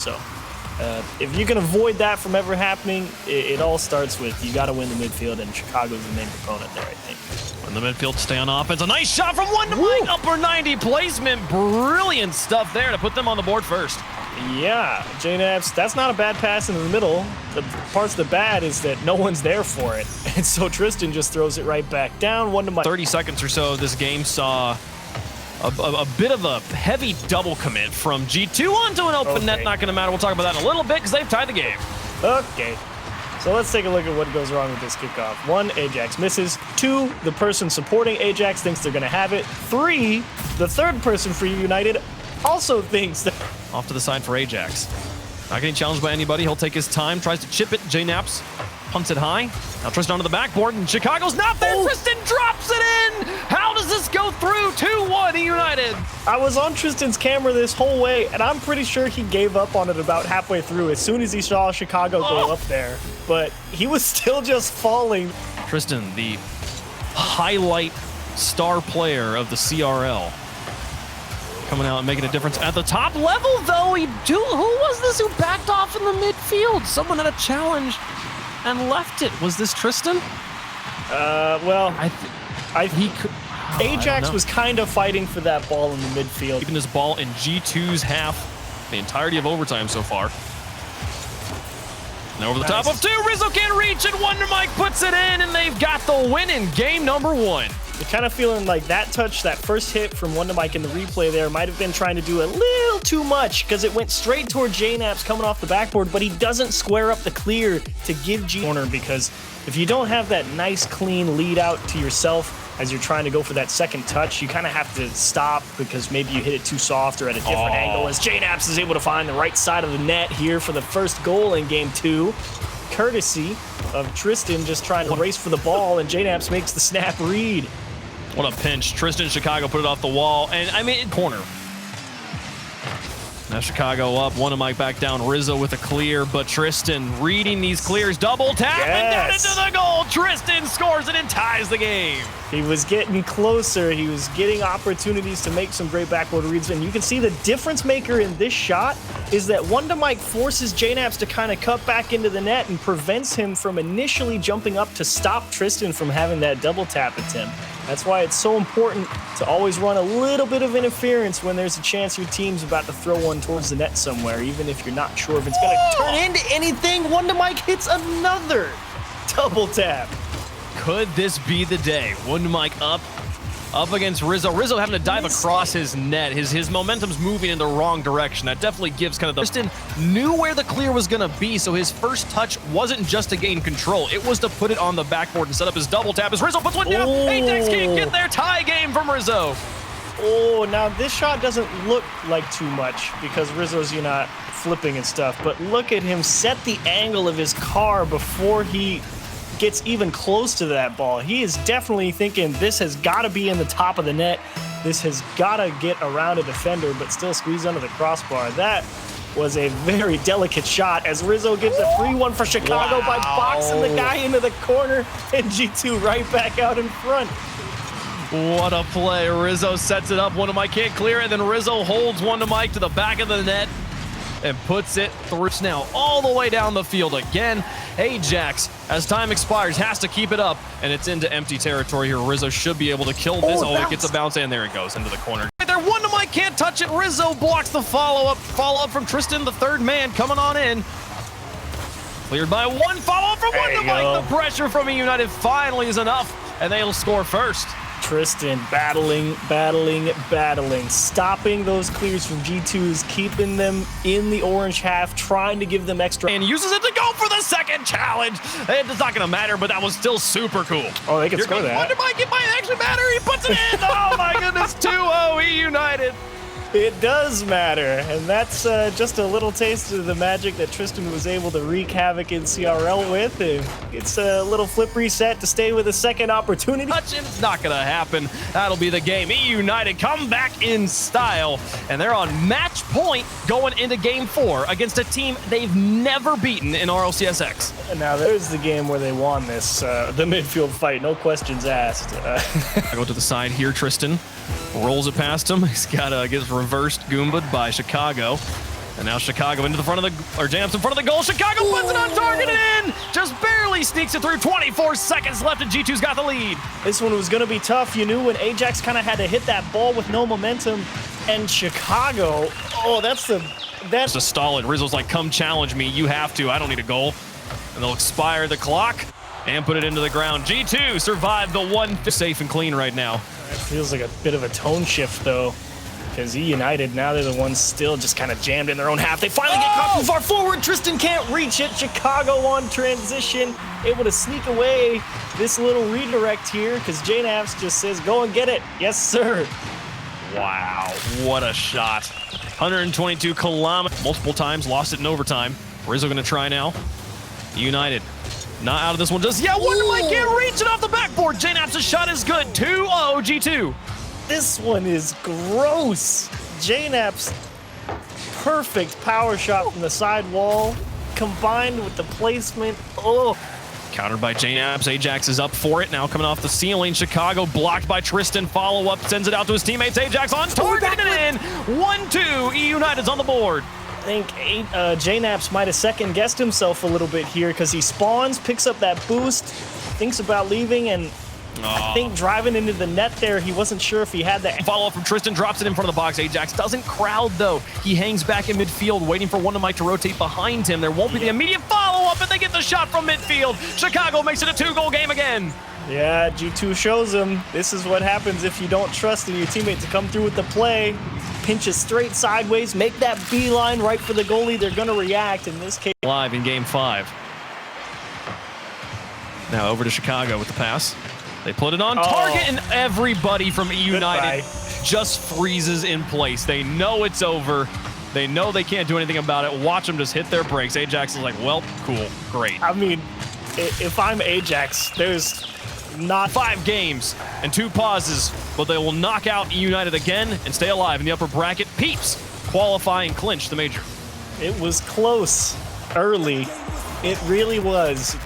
So if you can avoid that from ever happening, it all starts with you got to win the midfield, and Chicago's the main proponent there, I think. When the midfield stay on offense, a nice shot from one to Mike, upper 90 placement. Brilliant stuff there to put them on the board first. Yeah, JNAPS, that's not a bad pass into the middle. The parts of the bad is that no one's there for it. And so Tristan just throws it right back down. One to Mike. 30 seconds or so, this game saw a bit of a heavy double commit from G2 onto an open net. Not going to matter. We'll talk about that in a little bit because they've tied the game. Okay. So let's take a look at what goes wrong with this kickoff. 1, Ajax misses. 2, the person supporting Ajax thinks they're going to have it. 3, the third person for eUnited also thinks that... Off to the side for Ajax. Not getting challenged by anybody. He'll take his time, tries to chip it. JNAPS punts it high. Now Tristan onto the backboard, and Chicago's not there. Tristan drops it in. How does this go through? 2-1 eUnited. I was on Tristan's camera this whole way, and I'm pretty sure he gave up on it about halfway through as soon as he saw Chicago go up there. But he was still just falling. Tristan, the highlight star player of the CRL. Coming out and making a difference at the top level, though. Who was this who backed off in the midfield? Someone had a challenge and left it. Was this Tristan? Well, Ajax was kind of fighting for that ball in the midfield. Keeping this ball in G2's half the entirety of overtime so far. And over the top of 2, Rizzo can't reach it. Wonder Mike puts it in, and they've got the win in game number 1. You're kind of feeling like that touch, that first hit from Wonder Mike in the replay there might have been trying to do a little too much because it went straight toward JNAPS coming off the backboard, but he doesn't square up the clear to give G corner, because if you don't have that nice clean lead out to yourself as you're trying to go for that second touch, you kind of have to stop because maybe you hit it too soft or at a different angle, as JNAPS is able to find the right side of the net here for the first goal in game 2. Courtesy of Tristan just trying to race for the ball, and JNAPS makes the snap read. What a pinch. Tristan Chicago put it off the wall, and I mean, corner. Now Chicago up, Wonder Mike back down, Rizzo with a clear, but Tristan reading these clears, double tap, and down into the goal. Tristan scores it and ties the game. He was getting closer. He was getting opportunities to make some great backboard reads, and you can see the difference maker in this shot is that Wonder Mike forces JNAPS to kind of cut back into the net and prevents him from initially jumping up to stop Tristan from having that double tap attempt. That's why it's so important to always run a little bit of interference when there's a chance your team's about to throw one towards the net somewhere, even if you're not sure if it's going to turn into anything. Wonder Mike hits another double tap. Could this be the day? Wonder Mike up against Rizzo. Rizzo having to dive across his net. His momentum's moving in the wrong direction. That definitely gives kind of the... Tristan knew where the clear was going to be, so his first touch wasn't just to gain control. It was to put it on the backboard and set up his double tap as Rizzo puts one down. Ajax can't get there. Tie game from Rizzo. Oh, now this shot doesn't look like too much because Rizzo's, you're not flipping and stuff, but look at him set the angle of his car before he gets even close to that ball. He is definitely thinking this has got to be in the top of the net. This has got to get around a defender, but still squeeze under the crossbar. That was a very delicate shot as Rizzo gives a 3-1 for Chicago by boxing the guy into the corner, and G2 right back out in front. What a play. Rizzo sets it up. Wonder Mike can't clear it, then Rizzo holds Wonder Mike to the back of the net and puts it through now all the way down the field again. Ajax, as time expires, has to keep it up, and it's into empty territory here. Rizzo should be able to kill this. Oh, it gets a bounce, and there it goes into the corner. Right there, Wonder Mike can't touch it. Rizzo blocks the follow-up from Tristan, the third man, coming on in. Cleared by one, follow-up from Wonder Mike. The pressure from eUnited finally is enough, and they'll score first. Tristan battling, stopping those clears from G2s, keeping them in the orange half, trying to give them extra. And uses it to go for the second challenge. It's not going to matter, but that was still super cool. Oh, they can score that. Wonder Mike, it might actually matter. He puts it in. Oh, my goodness. 2-0 eUnited. It does matter, and that's just a little taste of the magic that Tristan was able to wreak havoc in CRL with. It's a little flip reset to stay with a second opportunity. It's not going to happen. That'll be the game. eUnited come back in style, and they're on match point going into Game 4 against a team they've never beaten in RLCS X. And now there's the game where they won this, the midfield fight, no questions asked. I go to the side here, Tristan rolls it past him. He's got gets reversed Goomba'd by Chicago. And now Chicago into the front of the, or jams in front of the goal. Chicago puts it on target and in! Just barely sneaks it through. 24 seconds left and G2's got the lead. This one was going to be tough. You knew when Ajax kind of had to hit that ball with no momentum. And Chicago, oh, that's a stall it. Rizzo's like, come challenge me. You have to. I don't need a goal. And they'll expire the clock and put it into the ground. G2 survived the one. Safe and clean right now. It feels like a bit of a tone shift, though. Because eUnited, now they're the ones still just kind of jammed in their own half. They finally get caught too far forward. Tristan can't reach it. Chicago on transition, able to sneak away this little redirect here because JNAPS just says, go and get it. Yes, sir. Wow, what a shot. 122 kilometers, multiple times, lost it in overtime. Rizzo gonna try now. eUnited, not out of this one just yet. Wonder Mike can't reach it off the backboard. JNAPS' shot is good. 2-0 G2. This one is gross. JNAP's perfect power shot from the side wall combined with the placement. Oh. Countered by JNAPS. Ajax is up for it. Now coming off the ceiling. Chicago blocked by Tristan. Follow-up, sends it out to his teammates. Ajax on target and in. 1-2. eUnited's on the board. I think JNAPS might have second-guessed himself a little bit here because he spawns, picks up that boost, thinks about leaving, and I think driving into the net there, he wasn't sure if he had that. Follow-up from Tristan, drops it in front of the box. Ajax doesn't crowd, though. He hangs back in midfield, waiting for Wonder Mike to rotate behind him. There won't be the immediate follow-up, and they get the shot from midfield. Chicago makes it a 2-goal game again. Yeah, G2 shows him. This is what happens if you don't trust in your teammate to come through with the play. Pinches straight sideways, make that beeline right for the goalie. They're going to react in this case. Live in Game 5. Now over to Chicago with the pass. They put it on target, and everybody from eUnited just freezes in place. They know it's over. They know they can't do anything about it. Watch them just hit their brakes. Ajax is like, well, cool, great. I mean, if I'm Ajax, there's not 5 games and 2 pauses, but they will knock out eUnited again and stay alive in the upper bracket. Peeps qualify and clinch the major. It was close early. It really was.